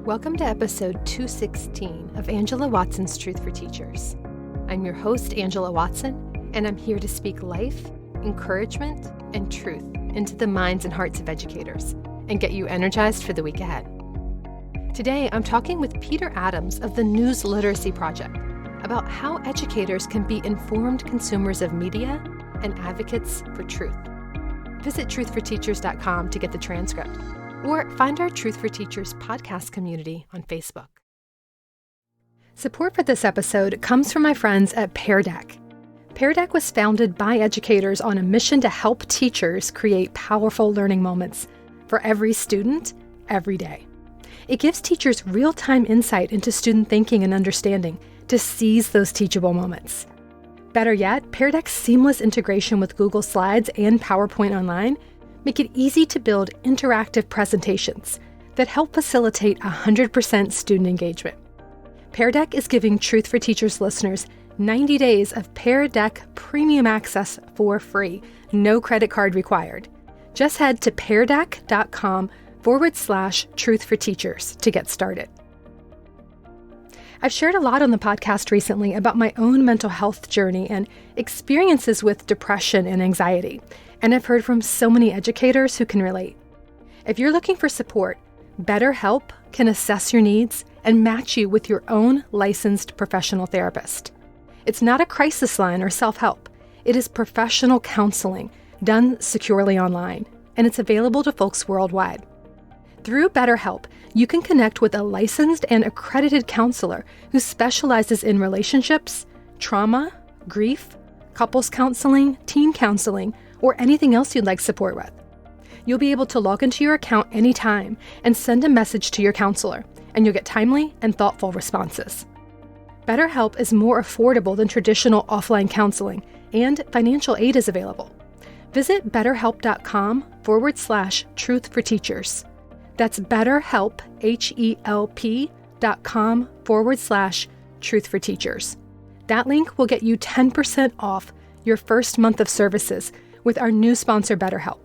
Welcome to episode 216 of Angela Watson's Truth for Teachers. I'm your host, Angela Watson, and I'm here to speak life, encouragement, and truth into the minds and hearts of educators and get you energized for the week ahead. Today, I'm talking with Peter Adams of the News Literacy Project about how educators can be informed consumers of media and advocates for truth. Visit truthforteachers.com to get the transcript, or find our Truth for Teachers podcast community on Facebook. Support for this episode comes from my friends at Pear Deck. Pear Deck was founded by educators on a mission to help teachers create powerful learning moments for every student, every day. It gives teachers real-time insight into student thinking and understanding to seize those teachable moments. Better yet, Pear Deck's seamless integration with Google Slides and PowerPoint Online make it easy to build interactive presentations that help facilitate 100% student engagement. Pear Deck is giving Truth for Teachers listeners 90 days of Pear Deck premium access for free, no credit card required. Just head to peardeck.com/truthforteachers to get started. I've shared a lot on the podcast recently about my own mental health journey and experiences with depression and anxiety, and I've heard from so many educators who can relate. If you're looking for support, BetterHelp can assess your needs and match you with your own licensed professional therapist. It's not a crisis line or self-help. It is professional counseling done securely online, and it's available to folks worldwide. Through BetterHelp, you can connect with a licensed and accredited counselor who specializes in relationships, trauma, grief, couples counseling, teen counseling, or anything else you'd like support with. You'll be able to log into your account anytime and send a message to your counselor, and you'll get timely and thoughtful responses. BetterHelp is more affordable than traditional offline counseling, and financial aid is available. Visit betterhelp.com/truthforteachers. That's BetterHelp, HELP.com/truthforteachers. That link will get you 10% off your first month of services with our new sponsor, BetterHelp.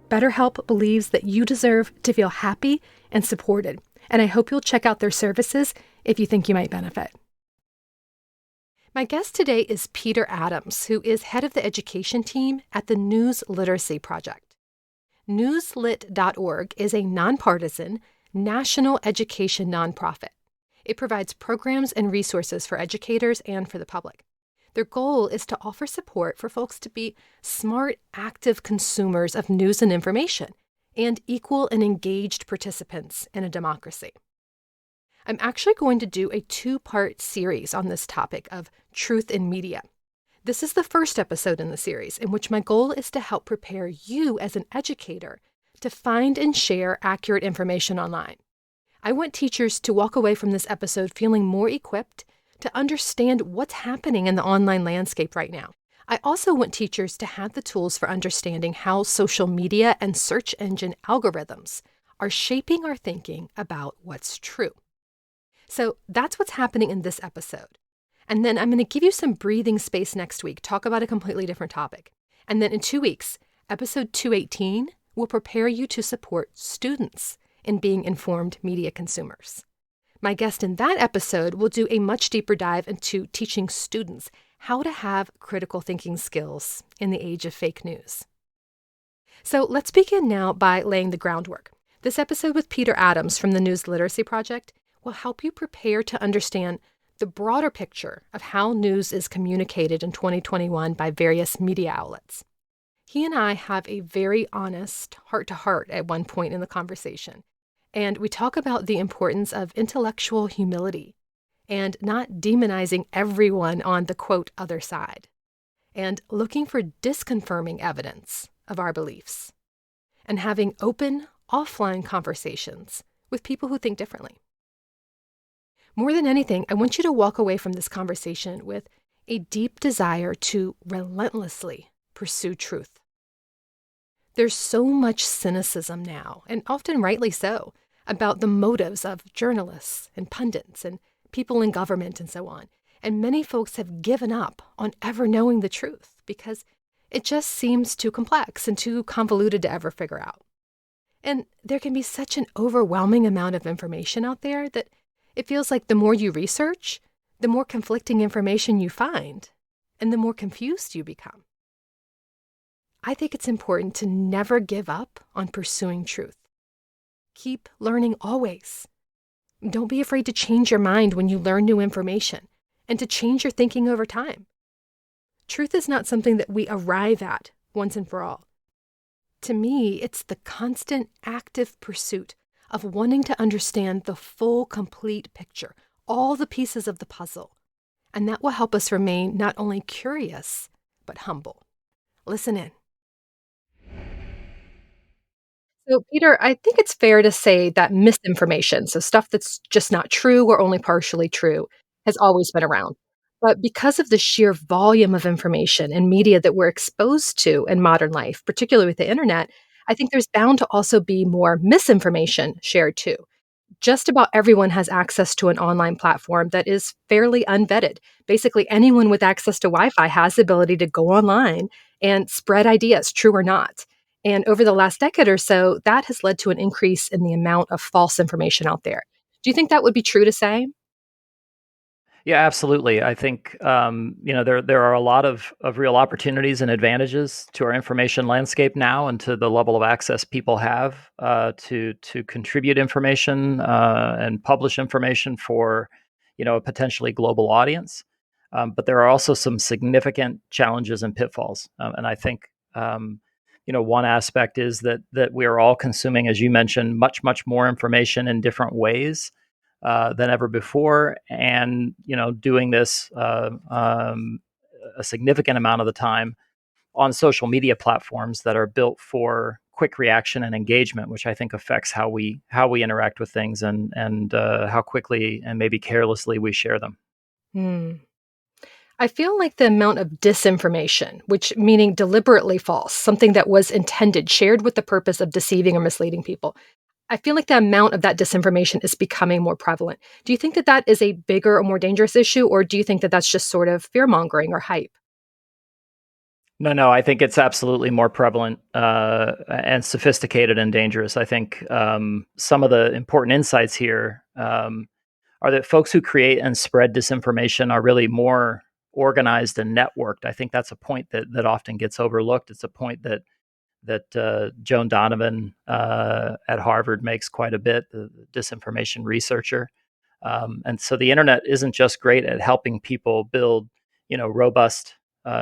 BetterHelp believes that you deserve to feel happy and supported, and I hope you'll check out their services if you think you might benefit. My guest today is Peter Adams, who is head of the education team at the News Literacy Project. Newslit.org is a nonpartisan, national education nonprofit. It provides programs and resources for educators and for the public. Their goal is to offer support for folks to be smart, active consumers of news and information and equal and engaged participants in a democracy. I'm actually going to do a two-part series on this topic of truth in media. This is the first episode in the series, in which my goal is to help prepare you as an educator to find and share accurate information online. I want teachers to walk away from this episode feeling more equipped to understand what's happening in the online landscape right now. I also want teachers to have the tools for understanding how social media and search engine algorithms are shaping our thinking about what's true. So that's what's happening in this episode. And then I'm going to give you some breathing space next week, talk about a completely different topic. And then in 2 weeks, episode 218 will prepare you to support students in being informed media consumers. My guest in that episode will do a much deeper dive into teaching students how to have critical thinking skills in the age of fake news. So let's begin now by laying the groundwork. This episode with Peter Adams from the News Literacy Project will help you prepare to understand the broader picture of how news is communicated in 2021 by various media outlets. He and I have a very honest heart-to-heart at one point in the conversation. And we talk about the importance of intellectual humility and not demonizing everyone on the, quote, other side, and looking for disconfirming evidence of our beliefs, and having open, offline conversations with people who think differently. More than anything, I want you to walk away from this conversation with a deep desire to relentlessly pursue truth. There's so much cynicism now, and often rightly so, about the motives of journalists and pundits and people in government and so on. And many folks have given up on ever knowing the truth because it just seems too complex and too convoluted to ever figure out. And there can be such an overwhelming amount of information out there that it feels like the more you research, the more conflicting information you find, and the more confused you become. I think it's important to never give up on pursuing truth. Keep learning always. Don't be afraid to change your mind when you learn new information and to change your thinking over time. Truth is not something that we arrive at once and for all. To me, it's the constant, active pursuit of wanting to understand the full, complete picture, all the pieces of the puzzle. And that will help us remain not only curious, but humble. Listen in. So, Peter, I think it's fair to say that misinformation, so stuff that's just not true or only partially true, has always been around. But because of the sheer volume of information and media that we're exposed to in modern life, particularly with the internet, I think there's bound to also be more misinformation shared too. Just about everyone has access to an online platform that is fairly unvetted. Basically, anyone with access to Wi Fi has the ability to go online and spread ideas, true or not. And over the last decade or so, that has led to an increase in the amount of false information out there. Do you think that would be true to say? Yeah, absolutely. I think there are a lot of real opportunities and advantages to our information landscape now, and to the level of access people have to contribute information and publish information for a potentially global audience. But there are also some significant challenges and pitfalls, and I think one aspect is that we are all consuming, as you mentioned, much more information in different ways than ever before, and doing this a significant amount of the time on social media platforms that are built for quick reaction and engagement, which I think affects how we interact with things, and how quickly and maybe carelessly we share them. Hmm. I feel like the amount of disinformation, which meaning deliberately false, something that was intended, shared with the purpose of deceiving or misleading people. I feel like the amount of that disinformation is becoming more prevalent. Do you think that that is a bigger or more dangerous issue, or do you think that that's just sort of fear mongering or hype? No, I think it's absolutely more prevalent and sophisticated and dangerous. I think some of the important insights here are that folks who create and spread disinformation are really more organized and networked. I think that's a point that often gets overlooked. It's a point that Joan Donovan at Harvard makes quite a bit, the disinformation researcher. And so the internet isn't just great at helping people build, robust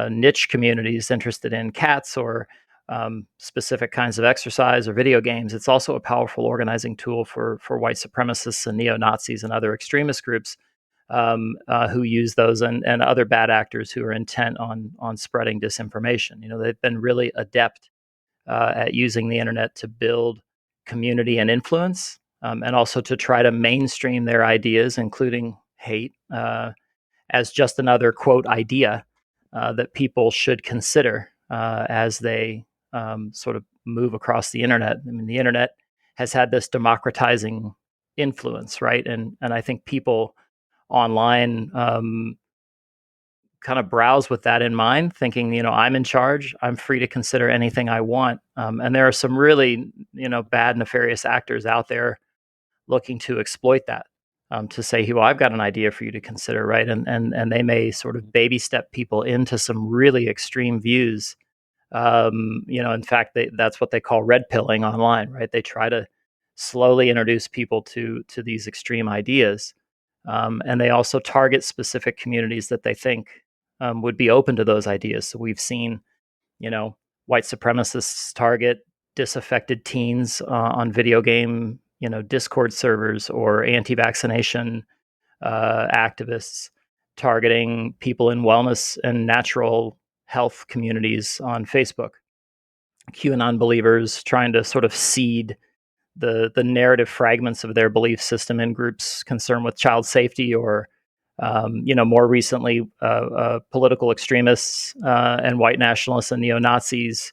niche communities interested in cats or specific kinds of exercise or video games. It's also a powerful organizing tool for white supremacists and neo Nazis and other extremist groups who use those, and other bad actors who are intent on spreading disinformation. They've been really adept at using the internet to build community and influence, and also to try to mainstream their ideas, including hate, as just another quote idea that people should consider as they sort of move across the internet. I mean, the internet has had this democratizing influence, right? And I think people online kind of browse with that in mind, thinking, I'm in charge, I'm free to consider anything I want. And there are some really, bad, nefarious actors out there looking to exploit that, to say, well, I've got an idea for you to consider, right? And they may sort of baby step people into some really extreme views. In fact, that's what they call red pilling online, right? They try to slowly introduce people to these extreme ideas, and they also target specific communities that they think would be open to those ideas. So we've seen, you know, white supremacists target disaffected teens on video game, Discord servers, or anti-vaccination activists targeting people in wellness and natural health communities on Facebook. QAnon believers trying to sort of seed the narrative fragments of their belief system in groups concerned with child safety, or more recently, political extremists and white nationalists and neo Nazis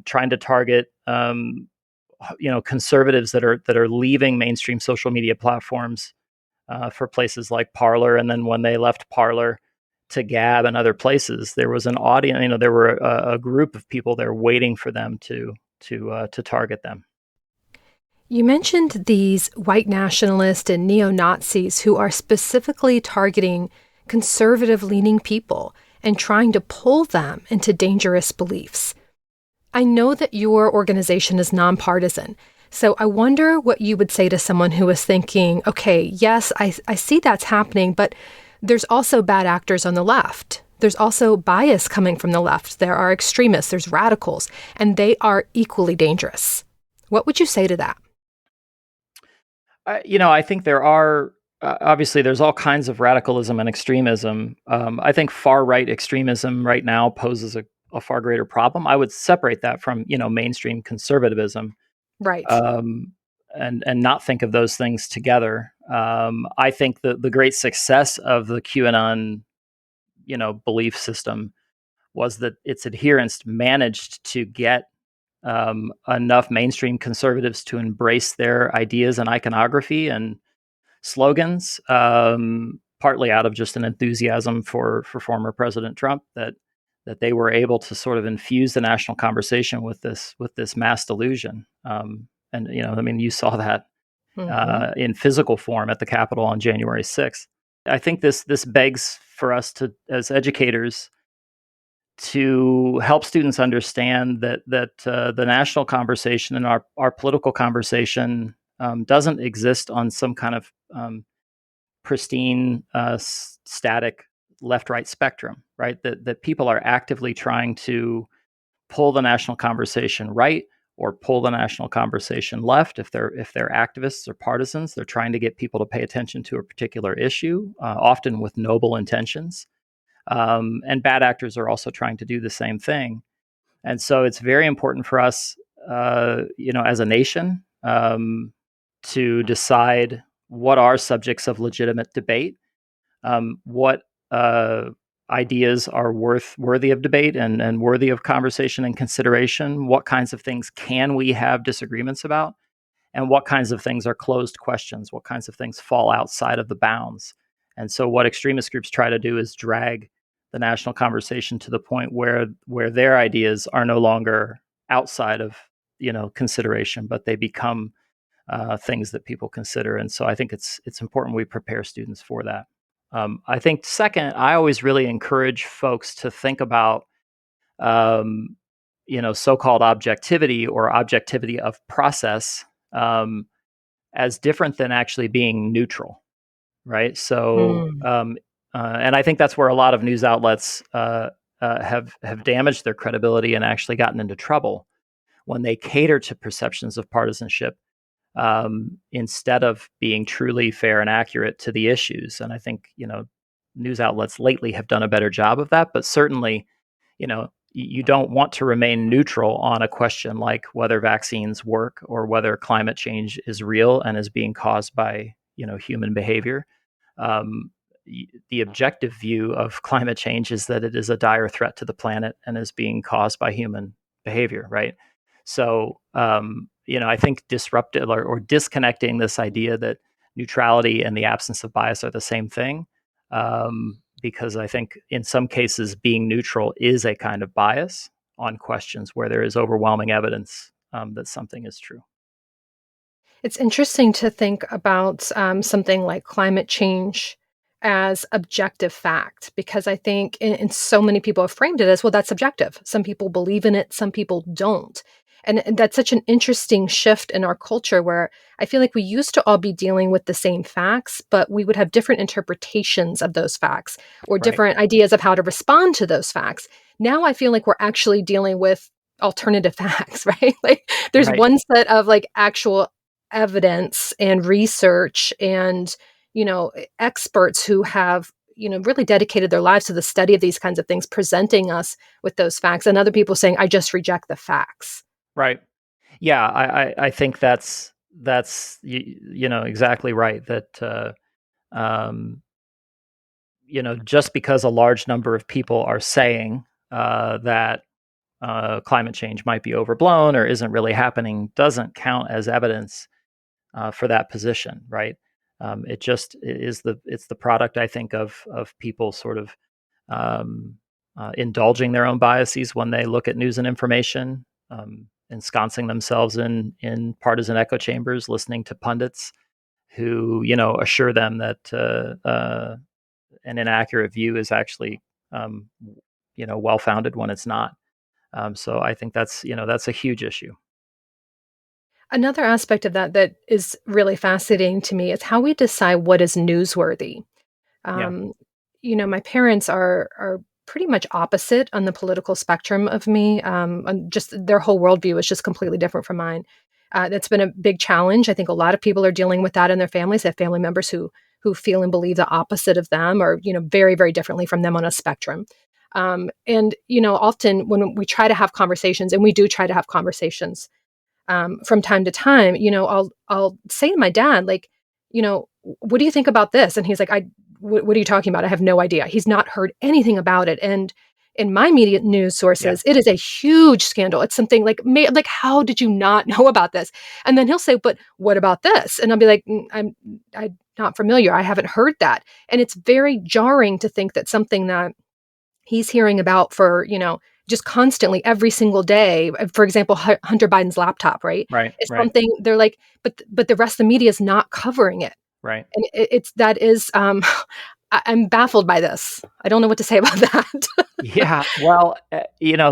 trying to target conservatives that are leaving mainstream social media platforms for places like Parler, and then when they left Parler to Gab and other places, there was an audience. There were a group of people there waiting for them to target them. You mentioned these white nationalists and neo-Nazis who are specifically targeting conservative-leaning people and trying to pull them into dangerous beliefs. I know that your organization is nonpartisan, so I wonder what you would say to someone who is thinking, okay, yes, I see that's happening, but there's also bad actors on the left. There's also bias coming from the left. There are extremists, there's radicals, and they are equally dangerous. What would you say to that? I think there are obviously there's all kinds of radicalism and extremism. I think far right extremism right now poses a far greater problem. I would separate that from mainstream conservatism, Right. um, and not think of those things together. I think the great success of the QAnon belief system was that its adherents managed to get enough mainstream conservatives to embrace their ideas and iconography and slogans, partly out of just an enthusiasm for former President Trump, that they were able to sort of infuse the national conversation with this mass delusion. And I mean, you saw that Hmm. in physical form at the Capitol on January 6th. I think this begs for us to, as educators, to help students understand that the national conversation and our political conversation doesn't exist on some kind of pristine, static left-right spectrum, right? That people are actively trying to pull the national conversation right or pull the national conversation left. If they're activists or partisans, they're trying to get people to pay attention to a particular issue, often with noble intentions. And bad actors are also trying to do the same thing. And so it's very important for us, as a nation, to decide what are subjects of legitimate debate, what ideas are worthy of debate and worthy of conversation and consideration, what kinds of things can we have disagreements about, and what kinds of things are closed questions, what kinds of things fall outside of the bounds. And so what extremist groups try to do is drag the national conversation to the point where their ideas are no longer outside of consideration, but they become things that people consider. And so I think it's important we prepare students for that. I think second, I always really encourage folks to think about um, so-called objectivity or objectivity of process, um, as different than actually being neutral, right? So, Mm. and I think that's where a lot of news outlets have damaged their credibility and actually gotten into trouble when they cater to perceptions of partisanship, instead of being truly fair and accurate to the issues. And I think news outlets lately have done a better job of that, but certainly you don't want to remain neutral on a question like whether vaccines work or whether climate change is real and is being caused by human behavior. um, the objective view of climate change is that it is a dire threat to the planet and is being caused by human behavior, right? So I think disruptive or disconnecting this idea that neutrality and the absence of bias are the same thing, because I think in some cases being neutral is a kind of bias on questions where there is overwhelming evidence that something is true. It's interesting to think about something like climate change as objective fact, because I think and so many people have framed it as, well, that's subjective. Some people believe in it, some people don't. And that's such an interesting shift in our culture where I feel like we used to all be dealing with the same facts, but we would have different interpretations of those facts or Right. different ideas of how to respond to those facts. Now I feel like we're actually dealing with alternative facts, right? Like there's Right. one set of like actual evidence and research and experts who have really dedicated their lives to the study of these kinds of things, presenting us with those facts, and other people saying, I just reject the facts. Right. Yeah, I think that's exactly right. That um, just because a large number of people are saying that climate change might be overblown or isn't really happening doesn't count as evidence for that position, right? It just is it's the product, I think, of people sort of indulging their own biases when they look at news and information. ensconcing themselves in partisan echo chambers, listening to pundits who assure them that an inaccurate view is actually um, well founded when it's not. So I think that's a huge issue. Another aspect of that that is really fascinating to me is how we decide what is newsworthy. Yeah. Um, my parents are pretty much opposite on the political spectrum of me. And just their whole worldview is just completely different from mine. That's been a big challenge. I think a lot of people are dealing with that in their families. They have family members who feel and believe the opposite of them, or very very differently from them on a spectrum. And often when we try to have conversations, and we do try to have conversations from time to time, I'll say to my dad, like, what do you think about this? And he's like, what are you talking about? I have no idea. He's not heard anything about it. And in my immediate news Yeah. sources, it is a huge scandal. It's something like, like, how did you not know about this? And then he'll say, but what about this? And I'll be like, I'm not familiar. I haven't heard that. And it's very jarring to think that something that he's hearing about for, just constantly every single day. For example, Hunter Biden's laptop, right? Right. Is Right. something they're like, but the rest of the media is not covering it. Right. And it's that is I'm baffled by this. I don't know what to say about that. Yeah. Well,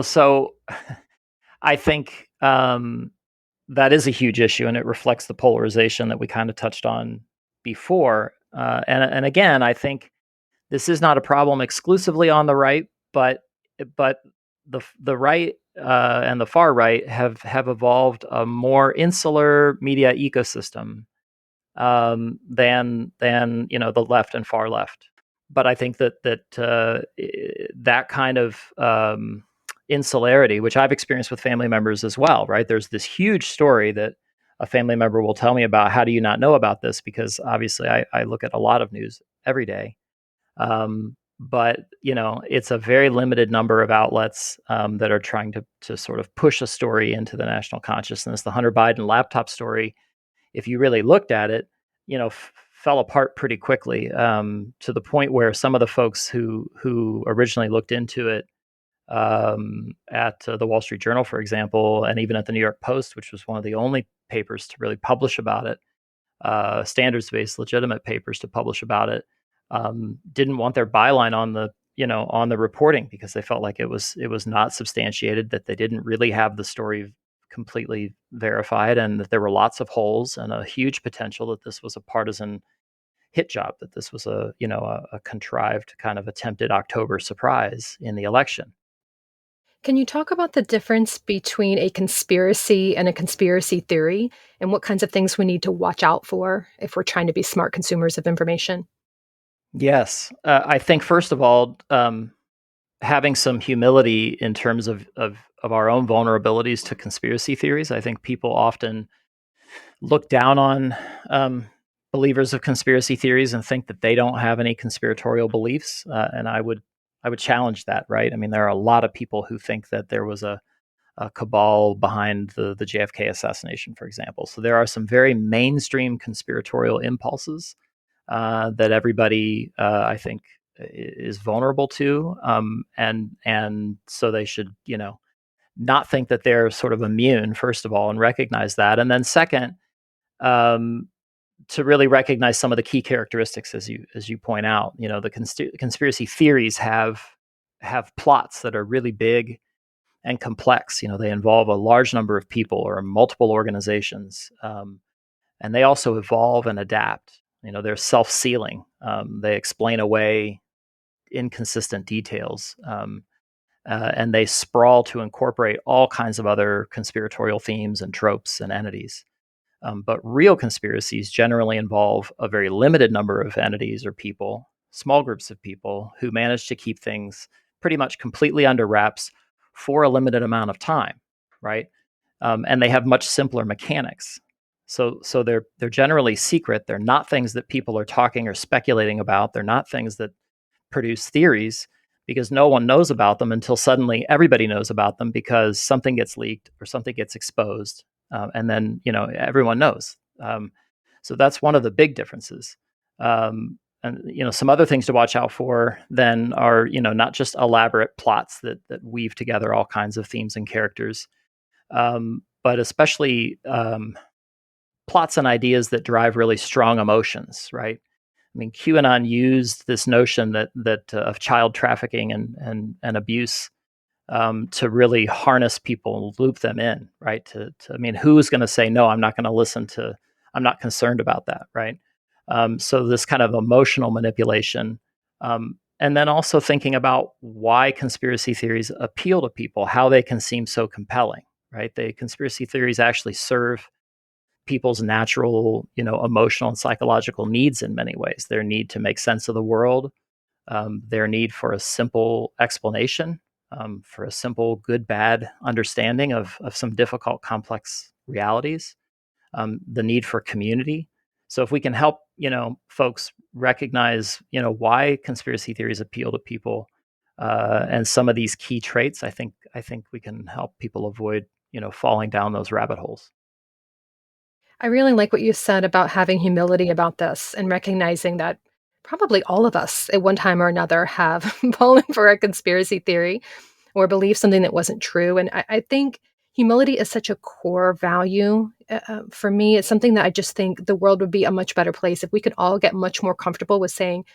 so I think that is a huge issue, and it reflects the polarization that we kind of touched on before. And again, I think this is not a problem exclusively on the right, but the right and the far right have evolved a more insular media ecosystem than the left and far left. But I think that kind of insularity, which I've experienced with family members as well, right? There's this huge story that a family member will tell me about. How do you not know about this? Because obviously, I look at a lot of news every day. But it's a very limited number of outlets that are trying to sort of push a story into the national consciousness. The Hunter Biden laptop story, if you really looked at it, fell apart pretty quickly, to the point where some of the folks who originally looked into it, at the Wall Street Journal, for example, and even at the New York Post, which was one of the only papers to really publish about it, standards-based, legitimate papers to publish about it, didn't want their byline on the reporting because they felt like it was not substantiated, that they didn't really have the story completely verified, and that there were lots of holes and a huge potential that this was a partisan hit job, that this was a contrived kind of attempted October surprise in the election. Can you talk about the difference between a conspiracy and a conspiracy theory, and what kinds of things we need to watch out for if we're trying to be smart consumers of information? Yes, I think first of all, having some humility in terms of our own vulnerabilities to conspiracy theories. I think people often look down on believers of conspiracy theories and think that they don't have any conspiratorial beliefs. And I would challenge that. Right? I mean, there are a lot of people who think that there was a cabal behind the JFK assassination, for example. So there are some very mainstream conspiratorial impulses that everybody, I think, is vulnerable to, and so they should, not think that they're sort of immune, first of all, and recognize that, and then second, um, to really recognize some of the key characteristics, as you point out. The conspiracy theories have plots that are really big and complex. They involve a large number of people or multiple organizations. And they also evolve and adapt. They're self-sealing. They explain away inconsistent details, and they sprawl to incorporate all kinds of other conspiratorial themes and tropes and entities. But real conspiracies generally involve a very limited number of entities or people, small groups of people who manage to keep things pretty much completely under wraps for a limited amount of time, right? And they have much simpler mechanics. So they're generally secret. They're not things that people are talking or speculating about. They're not things that produce theories, because no one knows about them until suddenly everybody knows about them because something gets leaked or something gets exposed, and then everyone knows. So that's one of the big differences. And some other things to watch out for then are not just elaborate plots that weave together all kinds of themes and characters, but especially plots and ideas that drive really strong emotions, right? I mean, QAnon used this notion that of child trafficking and abuse to really harness people and loop them in, right? I mean, who's going to say no? I'm not going to listen to. I'm not concerned about that, right? So this kind of emotional manipulation, and then also thinking about why conspiracy theories appeal to people, how they can seem so compelling, right? Conspiracy theories actually serve people's natural, emotional and psychological needs in many ways. Their need to make sense of the world, their need for a simple explanation, for a simple good bad understanding of some difficult, complex realities, the need for community. So if we can help, folks recognize, why conspiracy theories appeal to people, and some of these key traits, I think we can help people avoid, falling down those rabbit holes. I really like what you said about having humility about this and recognizing that probably all of us at one time or another have fallen for a conspiracy theory or believed something that wasn't true. And I think humility is such a core value. For me, it's something that I just think the world would be a much better place if we could all get much more comfortable with saying,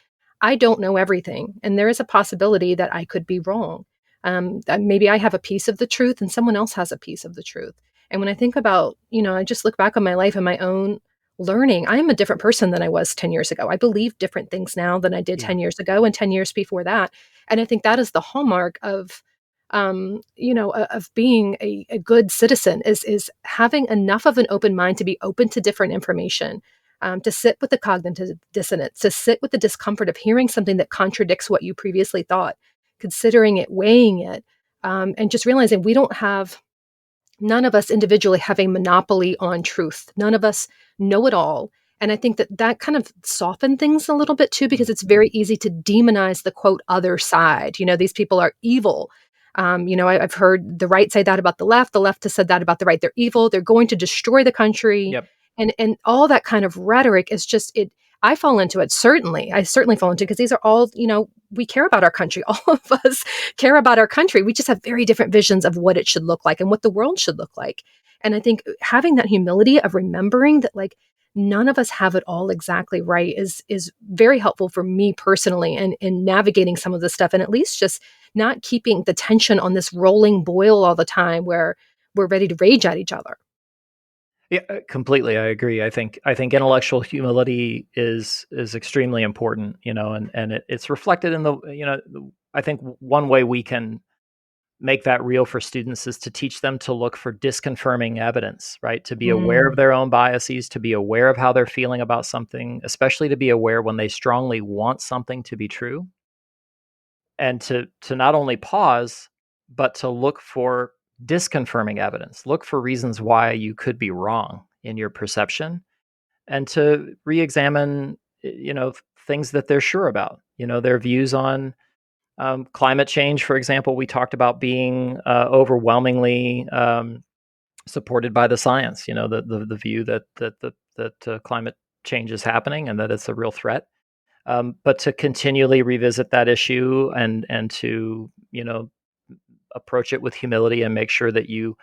I don't know everything. And there is a possibility that I could be wrong. That maybe I have a piece of the truth and someone else has a piece of the truth. And when I think about, I just look back on my life and my own learning, I am a different person than I was 10 years ago. I believe different things now than I did Yeah. 10 years ago and 10 years before that. And I think that is the hallmark of, of being a good citizen is having enough of an open mind to be open to different information, to sit with the cognitive dissonance, to sit with the discomfort of hearing something that contradicts what you previously thought, considering it, weighing it, and just realizing none of us individually have a monopoly on truth. None of us know it all. And I think that kind of softened things a little bit too, because it's very easy to demonize the quote other side. These people are evil. I've heard the right say that about the left. The left has said that about the right. They're evil. They're going to destroy the country. Yep. And all that kind of rhetoric is just it. I fall into it. Certainly. I certainly fall into it because these are all, we care about our country. All of us care about our country. We just have very different visions of what it should look like and what the world should look like. And I think having that humility of remembering that like none of us have it all exactly right is very helpful for me personally and in navigating some of this stuff, and at least just not keeping the tension on this rolling boil all the time where we're ready to rage at each other. Yeah, completely. I agree. I think intellectual humility is extremely important, and it's reflected in I think one way we can make that real for students is to teach them to look for disconfirming evidence, right? To be aware of Mm. their own biases, to be aware of how they're feeling about something, especially to be aware when they strongly want something to be true, and to not only pause, but to look for disconfirming evidence, look for reasons why you could be wrong in your perception, and to re-examine, things that they're sure about, their views on climate change, for example. We talked about being overwhelmingly supported by the science. The view that climate change is happening and that it's a real threat. But to continually revisit that issue and to approach it with humility and make sure that you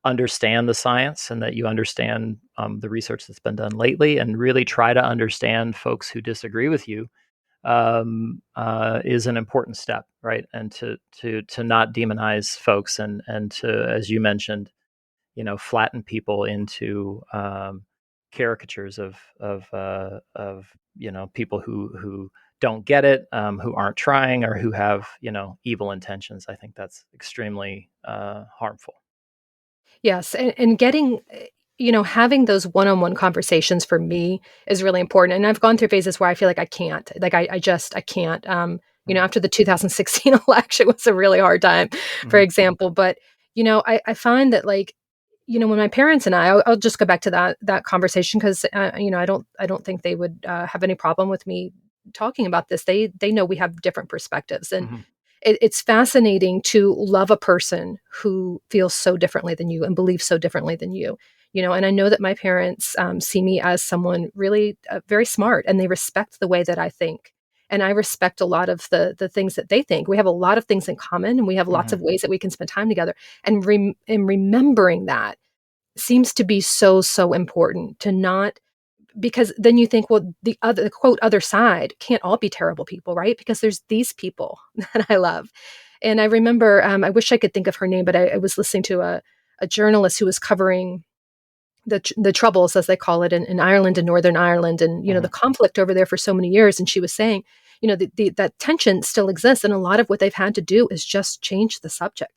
understand the science and that you understand the research that's been done lately, and really try to understand folks who disagree with you, is an important step, right? And to not demonize folks, and to, as you mentioned, flatten people into caricatures of people who don't get it, who aren't trying, or who have evil intentions. I think that's extremely harmful. Yes, and getting, having those one-on-one conversations for me is really important. And I've gone through phases where I feel like I can't, like I can't. Mhm. After the 2016 election was a really hard time, for Mhm. example. But I find that like, when my parents and I'll just go back to that conversation because I don't think they would have any problem with me talking about this. They know we have different perspectives, and Mhm. it's fascinating to love a person who feels so differently than you and believes so differently than you. And I know that my parents see me as someone really very smart, and they respect the way that I think. and I respect a lot of the things that they think. We have a lot of things in common, and we have lots Mhm. of ways that we can spend time together. And remembering that seems to be so important to not, because then you think, well, the quote other side can't all be terrible people, right? Because there's these people that I love. And I remember, I wish I could think of her name, but I was listening to a journalist who was covering the troubles, as they call it, in Ireland and Northern Ireland, and the Mhm. conflict over there for so many years. And she was saying, that tension still exists, and a lot of what they've had to do is just change the subject.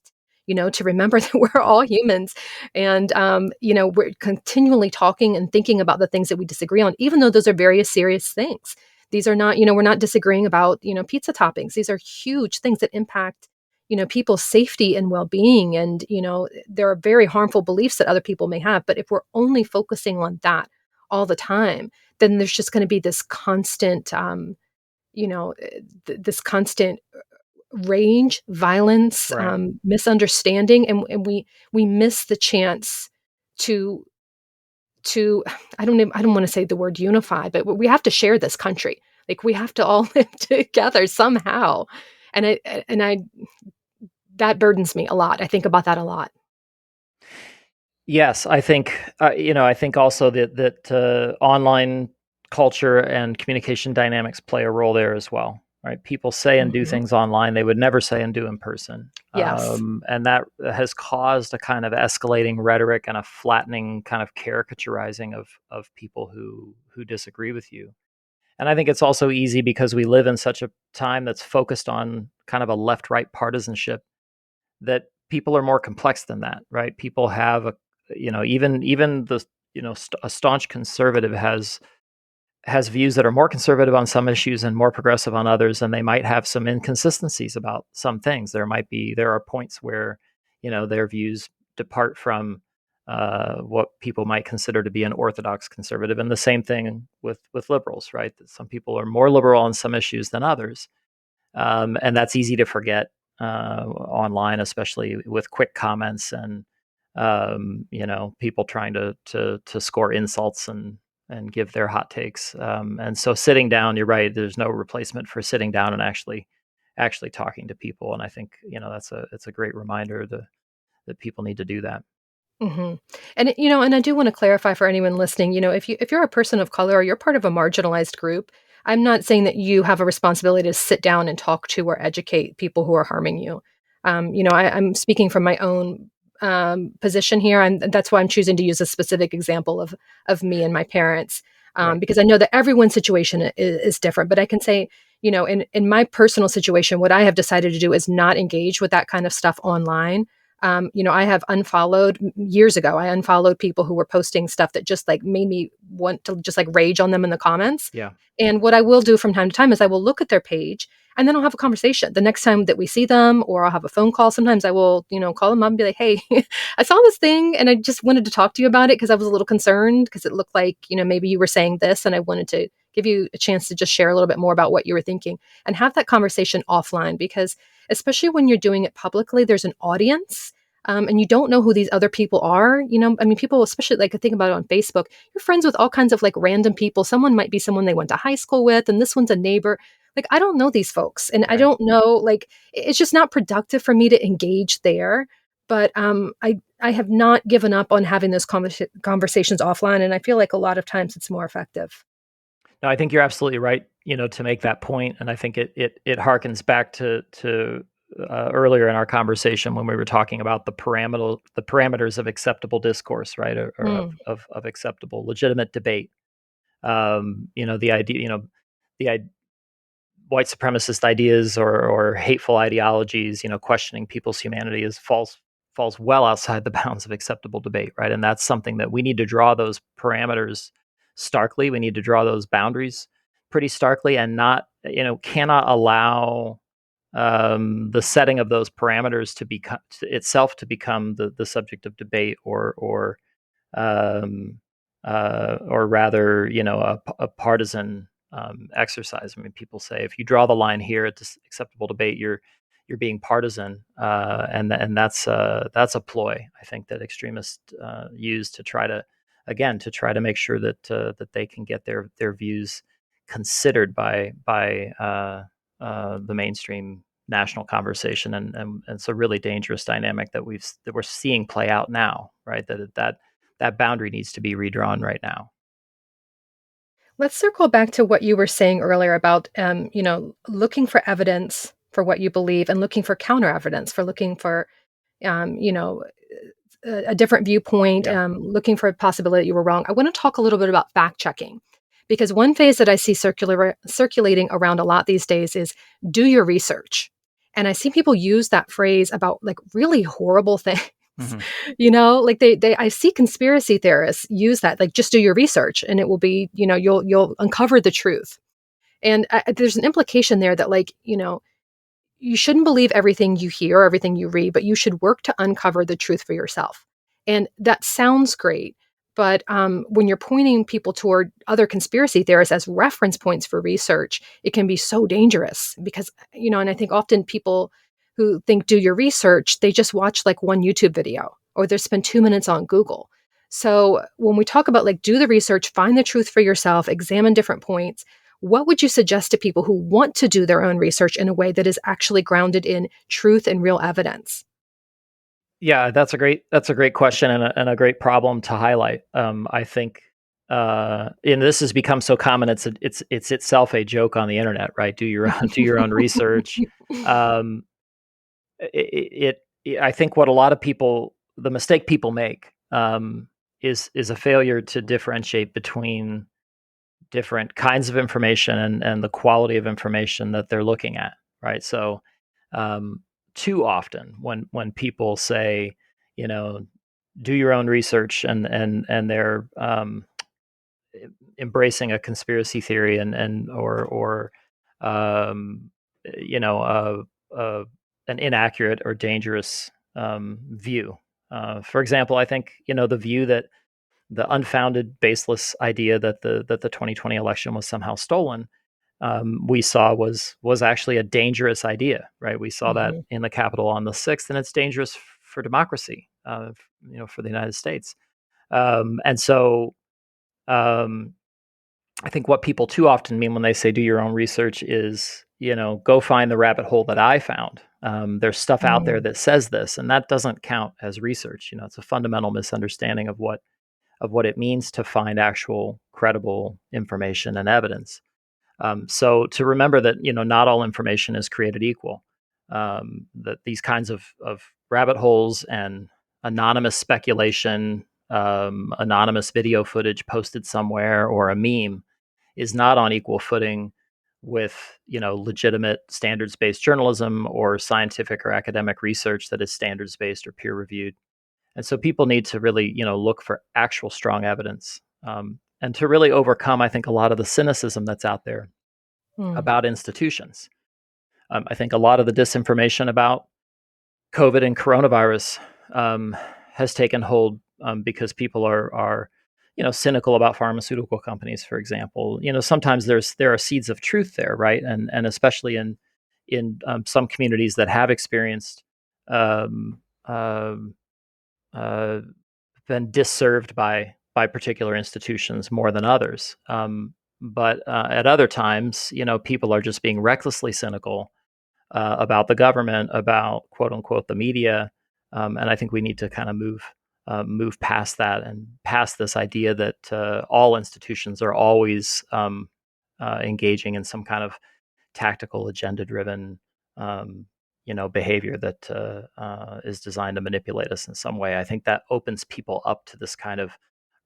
To remember that we're all humans, and we're continually talking and thinking about the things that we disagree on, even though those are very serious things. These are not, we're not disagreeing about pizza toppings. These are huge things that impact people's safety and well-being, and there are very harmful beliefs that other people may have, but if we're only focusing on that all the time, then there's just going to be this constant this constant rage, violence, Right. misunderstanding, and we miss the chance to to I don't want to say the word unify, but we have to share this country. Like, we have to all live together somehow. And I that burdens me a lot. I think about that a lot. Yes, I think I think also that online culture and communication dynamics play a role there as well. Right? People say and do Mhm. things online they would never say and do in person, Yes. and that has caused a kind of escalating rhetoric and a flattening kind of caricaturizing of people who disagree with you. And I think it's also easy because we live in such a time that's focused on kind of a left-right partisanship that people are more complex than that, right? People have even the a staunch conservative has views that are more conservative on some issues and more progressive on others, and they might have some inconsistencies about some things. There are points where their views depart from what people might consider to be an orthodox conservative, and the same thing with liberals, right? That some people are more liberal on some issues than others, and that's easy to forget online, especially with quick comments and people trying to score insults and give their hot takes. And so sitting down, you're right. There's no replacement for sitting down and actually talking to people. And I think it's a great reminder that people need to do that. hmm And I do want to clarify for anyone listening, if you're a person of color or you're part of a marginalized group, I'm not saying that you have a responsibility to sit down and talk to or educate people who are harming you. I'm speaking from my own position here, and that's why I'm choosing to use a specific example of me and my parents, Right. because I know that everyone's situation is different. But I can say, in my personal situation, what I have decided to do is not engage with that kind of stuff online. I have unfollowed years ago. I unfollowed people who were posting stuff that just like made me want to just like rage on them in the comments. Yeah. And what I will do from time to time is I will look at their page, and then I'll have a conversation the next time that we see them, or I'll have a phone call. Sometimes I will, call them up and be like, "Hey, I saw this thing and I just wanted to talk to you about it because I was a little concerned because it looked like, maybe you were saying this, and I wanted to give you a chance to just share a little bit more about what you were thinking," and have that conversation offline, because especially when you're doing it publicly, there's an audience, and you don't know who these other people are. I mean, people, especially like I think about it on Facebook, you're friends with all kinds of like random people. Someone might be someone they went to high school with, and this one's a neighbor. Like, I don't know these folks, and I Right. don't know, like, it's just not productive for me to engage there. But I have not given up on having those conversations offline, and I feel like a lot of times it's more effective. No, I think you're absolutely right, to make that point, and I think it harkens back to earlier in our conversation when we were talking about the parameters of acceptable discourse, right, or of acceptable legitimate debate. The idea, the white supremacist ideas or hateful ideologies, questioning people's humanity is falls well outside the bounds of acceptable debate, right? And that's something that we need to draw those parameters starkly. We need to draw those boundaries pretty starkly, and not cannot allow the setting of those parameters to become itself to become the subject of debate um, or rather, a partisan exercise. I mean, people say if you draw the line here at this acceptable debate, you're being partisan, and that's a ploy I think that extremists use to try to make sure that that they can get their views considered by the mainstream national conversation, and it's a really dangerous dynamic that we're seeing play out now, right? That boundary needs to be redrawn right now. Let's circle back to what you were saying earlier about, looking for evidence for what you believe and looking for counter evidence for looking for, um, you know, a different viewpoint, Yeah. looking for a possibility that you were wrong. I want to talk a little bit about fact checking because one phase that I see circulating around a lot these days is do your research. And I see people use that phrase about like really horrible things. Hmm. Like I see conspiracy theorists use that, like just do your research and it will be, you'll uncover the truth. And there's an implication there that like, you shouldn't believe everything you hear or everything you read, but you should work to uncover the truth for yourself. And that sounds great. But when you're pointing people toward other conspiracy theorists as reference points for research, it can be so dangerous because, and I think often people who think do your research, they just watch like one YouTube video or they spend 2 minutes on Google. So when we talk about like do the research, find the truth for yourself, examine different points, what would you suggest to people who want to do their own research in a way that is actually grounded in truth and real evidence? Yeah, that's a great question and a great problem to highlight. I think, and this has become so common. It's itself a joke on the internet, right? Do your own do your own research. Um, I think what a lot of people, the mistake people make, is a failure to differentiate between different kinds of information and the quality of information that they're looking at, right? So, um, too often when people say, you know, do your own research and they're embracing a conspiracy theory and or um, you know an inaccurate or dangerous view. For example, I think the view that the unfounded, baseless idea that the 2020 election was somehow stolen, we saw was actually a dangerous idea, right? We saw that Mhm. in the Capitol on the 6th, and it's dangerous for democracy, for the United States. And so um, I think what people too often mean when they say do your own research is, go find the rabbit hole that I found. There's stuff out there Mm. that says this, and that doesn't count as research. It's a fundamental misunderstanding of what it means to find actual credible information and evidence. So to remember that not all information is created equal. That these kinds of rabbit holes and anonymous speculation, anonymous video footage posted somewhere, or a meme is not on equal footing with legitimate standards based journalism or scientific or academic research that is standards based or peer reviewed. And so people need to really, look for actual strong evidence, and to really overcome, I think, a lot of the cynicism that's out there Mm. about institutions. I think a lot of the disinformation about COVID and coronavirus has taken hold because people are cynical about pharmaceutical companies, for example. Sometimes there are seeds of truth there, right? And especially in some communities that have experienced um, um, uh, been disserved by particular institutions more than others. But at other times, people are just being recklessly cynical about the government, about quote unquote the media, and I think we need to kind of move past that and past this idea that all institutions are always engaging in some kind of tactical, agenda-driven, behavior that is designed to manipulate us in some way. I think that opens people up to this kind of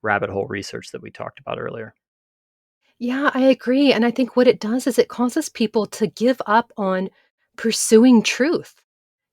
rabbit hole research that we talked about earlier. Yeah, I agree. And I think what it does is it causes people to give up on pursuing truth.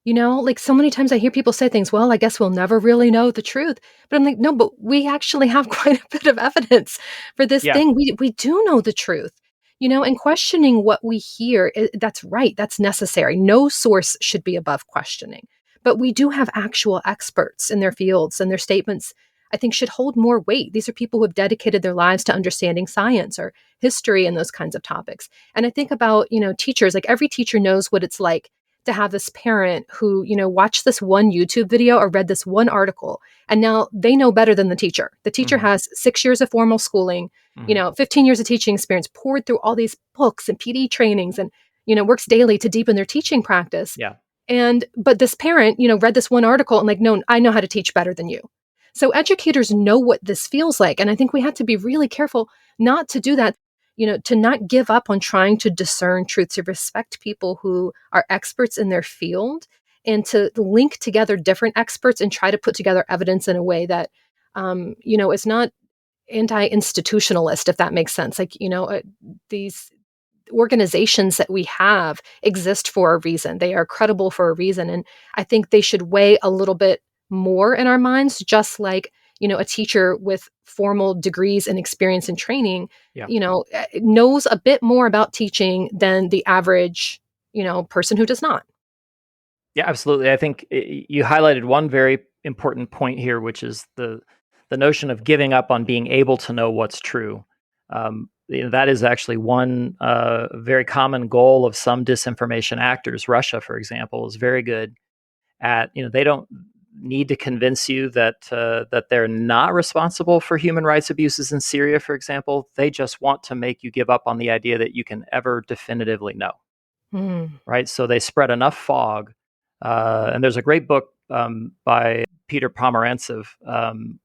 Like so many times I hear people say things, well, I guess we'll never really know the truth. But I'm like, no, but we actually have quite a bit of evidence for this Yeah. thing. We do know the truth, and questioning what we hear, that's right. That's necessary. No source should be above questioning. But we do have actual experts in their fields and their statements, I think, should hold more weight. These are people who have dedicated their lives to understanding science or history and those kinds of topics. And I think about, teachers, like every teacher knows what it's like to have this parent who, watched this one YouTube video or read this one article, and now they know better than the teacher. The teacher Mhm. has 6 years of formal schooling, Mhm. 15 years of teaching experience, poured through all these books and PD trainings, and, works daily to deepen their teaching practice. Yeah. But this parent, read this one article and like, no, I know how to teach better than you. So educators know what this feels like. And I think we have to be really careful not to do that, to not give up on trying to discern truth, to respect people who are experts in their field, and to link together different experts and try to put together evidence in a way that, is not anti-institutionalist, if that makes sense. Like, these organizations that we have exist for a reason. They are credible for a reason. And I think they should weigh a little bit more in our minds, just like, a teacher with formal degrees and experience and training, Yeah. knows a bit more about teaching than the average, person who does not. Yeah, absolutely. I think you highlighted one very important point here, which is the notion of giving up on being able to know what's true. That is actually one very common goal of some disinformation actors. Russia, for example, is very good at, they don't need to convince you that they're not responsible for human rights abuses in Syria, for example. They just want to make you give up on the idea that you can ever definitively know. Mm. Right? So they spread enough fog. And there's a great book by Peter Pomerantsev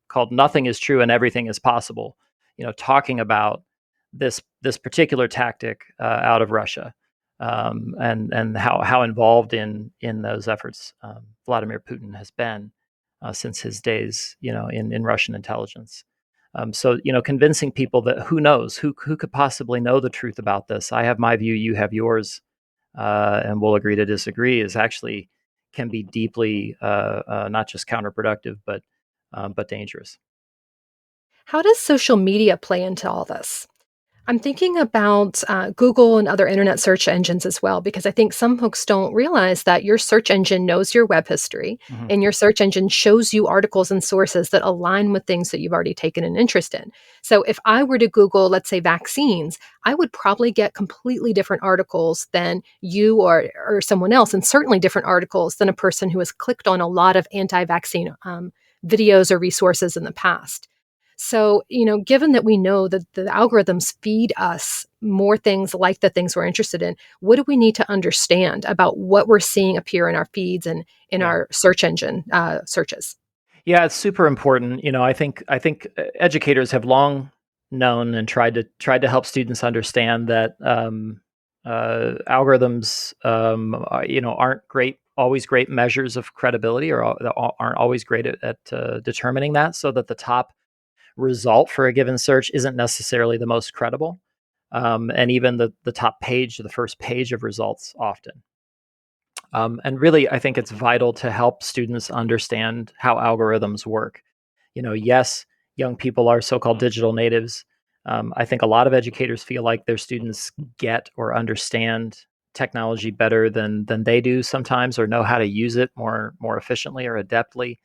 called "Nothing is True and Everything is Possible." Talking about this particular tactic out of Russia, and how involved in those efforts Vladimir Putin has been since his days, in Russian intelligence. So convincing people that who knows who could possibly know the truth about this. I have my view, you have yours, and we'll agree to disagree, is actually can be deeply not just counterproductive but dangerous. How does social media play into all this? I'm thinking about Google and other internet search engines as well, because I think some folks don't realize that your search engine knows your web history, Hmm. and your search engine shows you articles and sources that align with things that you've already taken an interest in. So if I were to Google, let's say, vaccines, I would probably get completely different articles than you or someone else, and certainly different articles than a person who has clicked on a lot of anti-vaccine videos or resources in the past. So, given that we know that the algorithms feed us more things like the things we're interested in, what do we need to understand about what we're seeing appear in our feeds and in Yeah. our search engine searches? Yeah, it's super important. I think educators have long known and tried to help students understand that algorithms, aren't always great measures of credibility, or aren't always great at determining that, so that the top result for a given search isn't necessarily the most credible, and even the top page, the first page of results often. And really, I think it's vital to help students understand how algorithms work. Yes, young people are so-called digital natives. I think a lot of educators feel like their students get or understand technology better than they do sometimes, or know how to use it more efficiently or adeptly,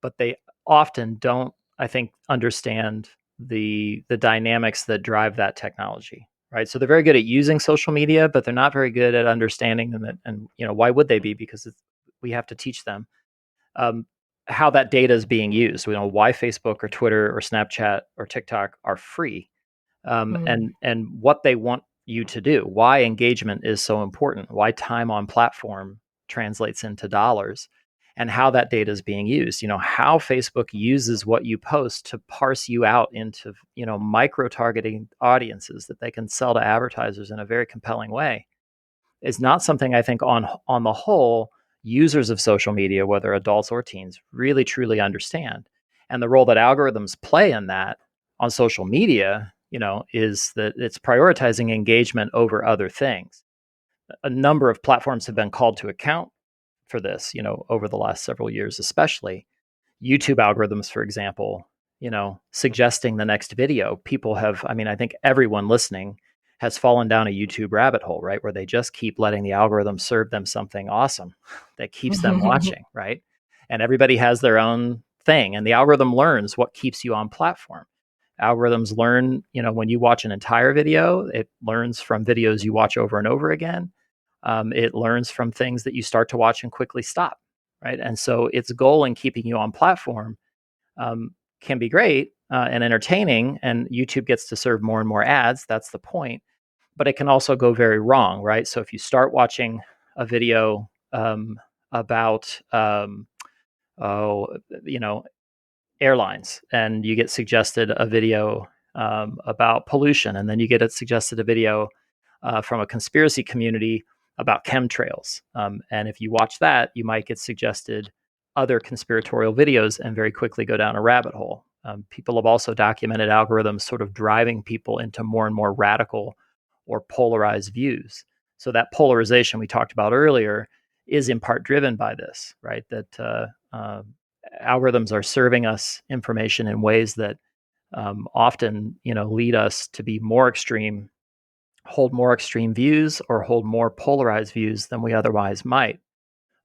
but they often don't, I think, understand the dynamics that drive that technology. Right. So they're very good at using social media, but they're not very good at understanding them. And why would they be? Because we have to teach them um, how that data is being used. We know why Facebook or Twitter or Snapchat or TikTok are free, Mm. and what they want you to do. Why engagement is so important. Why time on platform translates into dollars, and how that data is being used. How Facebook uses what you post to parse you out into micro targeting audiences that they can sell to advertisers in a very compelling way is not something I think on the whole users of social media, whether adults or teens, really truly understand. And the role that algorithms play in that on social media, is that it's prioritizing engagement over other things. A number of platforms have been called to account for this, over the last several years, especially YouTube algorithms, for example, suggesting the next video. People have, I mean, I think everyone listening has fallen down a YouTube rabbit hole, right? Where they just keep letting the algorithm serve them something awesome that keeps them watching, right? And everybody has their own thing, and the algorithm learns what keeps you on platform. Algorithms learn, when you watch an entire video, it learns from videos you watch over and over again. It learns from things that you start to watch and quickly stop, right? And so its goal in keeping you on platform can be great and entertaining, and YouTube gets to serve more and more ads. That's the point. But it can also go very wrong, right? So if you start watching a video about, oh, you know, airlines, and you get suggested a video about pollution, and then you get suggested a video from a conspiracy community about chemtrails. And if you watch that, you might get suggested other conspiratorial videos and very quickly go down a rabbit hole. People have also documented algorithms sort of driving people into more and more radical or polarized views. So that polarization we talked about earlier is in part driven by this, right? That algorithms are serving us information in ways that often, lead us to be more extreme, hold more extreme views, or hold more polarized views than we otherwise might.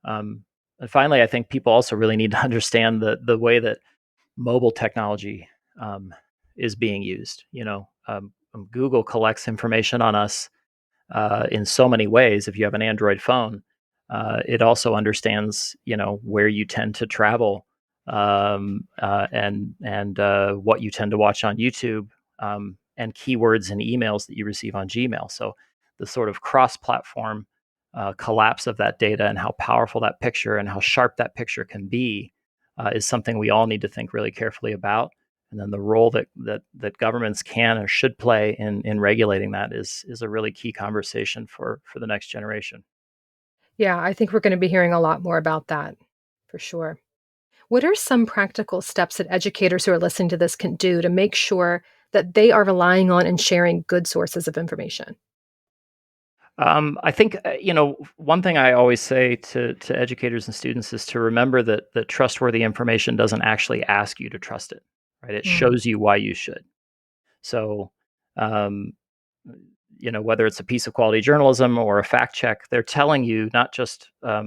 And finally, I think people also really need to understand the way that mobile technology is being used. Google collects information on us in so many ways. If you have an Android phone, it also understands, where you tend to travel, and what you tend to watch on YouTube, and keywords and emails that you receive on Gmail. So the sort of cross-platform collapse of that data and how powerful that picture and how sharp that picture can be is something we all need to think really carefully about. And then the role that governments can or should play in regulating that is a really key conversation for the next generation. Yeah, I think we're going to be hearing a lot more about that for sure. What are some practical steps that educators who are listening to this can do to make sure that they are relying on and sharing good sources of information? I think one thing I always say to educators and students is to remember that trustworthy information doesn't actually ask you to trust it, right? It Mm. shows you why you should. So, um, whether it's a piece of quality journalism or a fact check, they're telling you not just uh,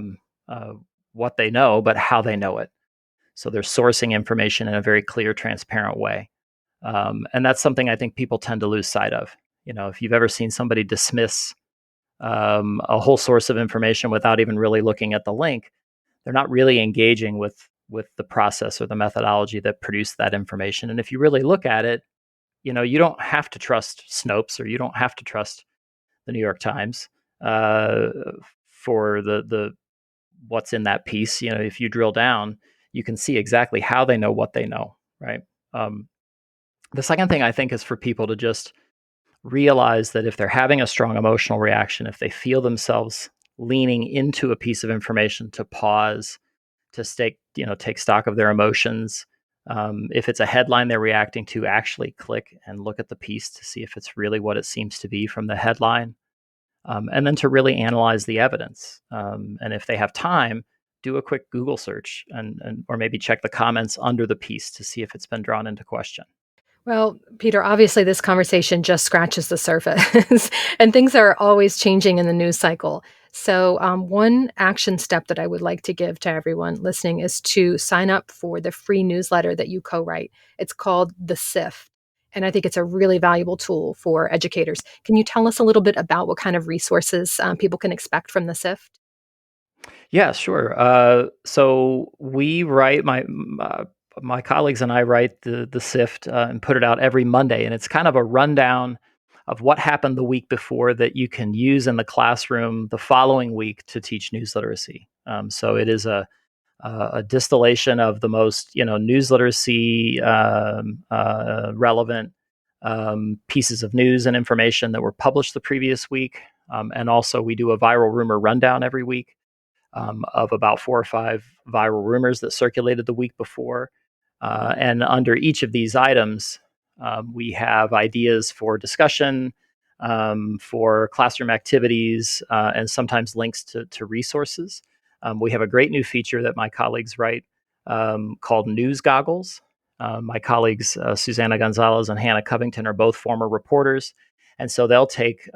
what they know, but how they know it. So they're sourcing information in a very clear, transparent way. And that's something I think people tend to lose sight of. If you've ever seen somebody dismiss a whole source of information without even really looking at the link, they're not really engaging with the process or the methodology that produced that information. And if you really look at it, you don't have to trust Snopes, or you don't have to trust the New York Times uh, for the what's in that piece. If you drill down, you can see exactly how they know what they know, right? Um, the second thing I think is for people to just realize that if they're having a strong emotional reaction, if they feel themselves leaning into a piece of information, to pause, to take stock of their emotions. If it's a headline they're reacting to, actually click and look at the piece to see if it's really what it seems to be from the headline, and then to really analyze the evidence. And if they have time, do a quick Google search, and or maybe check the comments under the piece to see if it's been drawn into question. Well, Peter, obviously this conversation just scratches the surface and things are always changing in the news cycle. So, one action step that I would like to give to everyone listening is to sign up for the free newsletter that you co write. It's called The Sift. And I think it's a really valuable tool for educators. Can you tell us a little bit about what kind of resources people can expect from The Sift? Yeah, sure. So we write my colleagues and I write the SIFT and put it out every Monday, and it's kind of a rundown of what happened the week before that you can use in the classroom the following week to teach news literacy. So it is a distillation of the most news literacy relevant pieces of news and information that were published the previous week, and also we do a viral rumor rundown every week of about 4 or 5 viral rumors that circulated the week before. And under each of these items, we have ideas for discussion, for classroom activities, and sometimes links to resources. We have a great new feature that my colleagues write called News Goggles. My colleagues, Susanna Gonzalez and Hannah Covington, are both former reporters. And so they'll take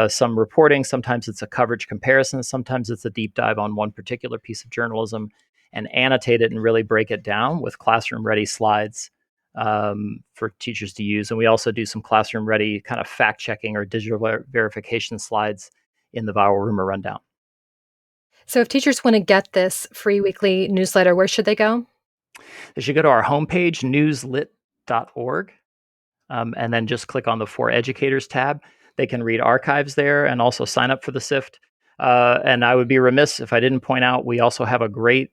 some reporting. Sometimes it's a coverage comparison. Sometimes it's a deep dive on one particular piece of journalism, and annotate it and really break it down with classroom ready slides for teachers to use. And we also do some classroom ready kind of fact checking or digital verification slides in the viral rumor rundown. So if teachers want to get this free weekly newsletter, where should they go? They should go to our homepage, newslit.org, and then just click on the For Educators tab. They can read archives there and also sign up for the SIFT. And I would be remiss if I didn't point out we also have a great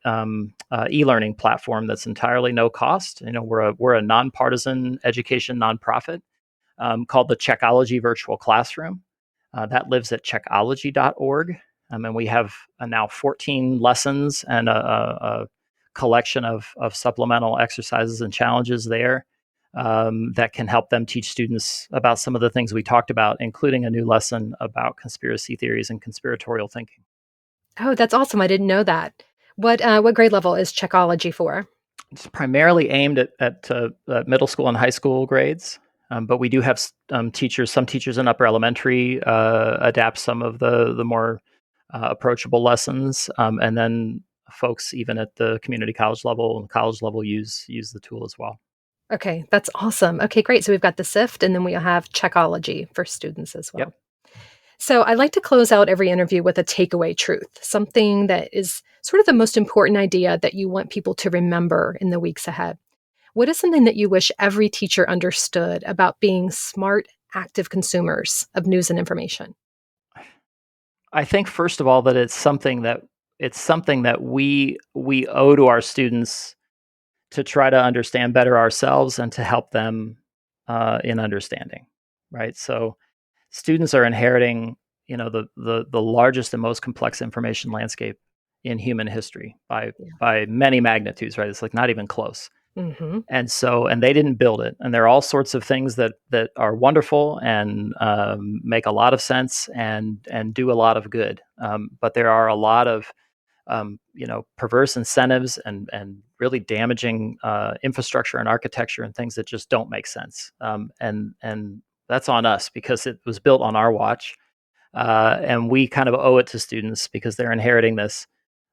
e-learning platform that's entirely no cost. We're a nonpartisan education nonprofit called the Checkology Virtual Classroom. That lives at checkology.org. And we have now 14 lessons and a collection of supplemental exercises and challenges there that can help them teach students about some of the things we talked about, including a new lesson about conspiracy theories and conspiratorial thinking. Oh, that's awesome. I didn't know that. What grade level is Checkology for? It's primarily aimed at middle school and high school grades, but we do have some teachers in upper elementary adapt some of the more approachable lessons, and then folks even at the community college level and college level use the tool as well. Okay, that's awesome. Okay, great. So we've got the SIFT, and then we have Checkology for students as well. Yep. So I like to close out every interview with a takeaway truth, something that is sort of the most important idea that you want people to remember in the weeks ahead. What is something that you wish every teacher understood about being smart, active consumers of news and information? I think first of all that it's something that we owe to our students to try to understand better ourselves and to help them in understanding, right? So students are inheriting, the largest and most complex information landscape in human history by many magnitudes, right? It's like not even close. Mm-hmm. And they didn't build it. And there are all sorts of things that are wonderful and make a lot of sense and do a lot of good. But there are a lot of perverse incentives and really damaging infrastructure and architecture and things that just don't make sense. And that's on us because it was built on our watch, and we kind of owe it to students because they're inheriting this,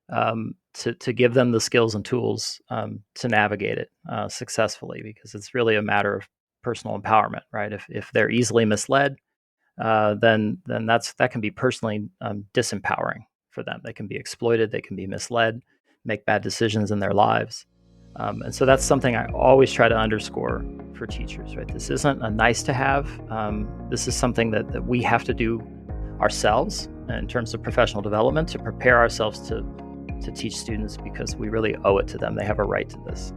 to give them the skills and tools to navigate it successfully, because it's really a matter of personal empowerment, right? If they're easily misled, then that can be personally disempowering for them. They can be exploited, they can be misled, make bad decisions in their lives. And so that's something I always try to underscore for teachers, right? This isn't a nice to have. This is something that we have to do ourselves in terms of professional development to prepare ourselves to teach students, because we really owe it to them. They have a right to this.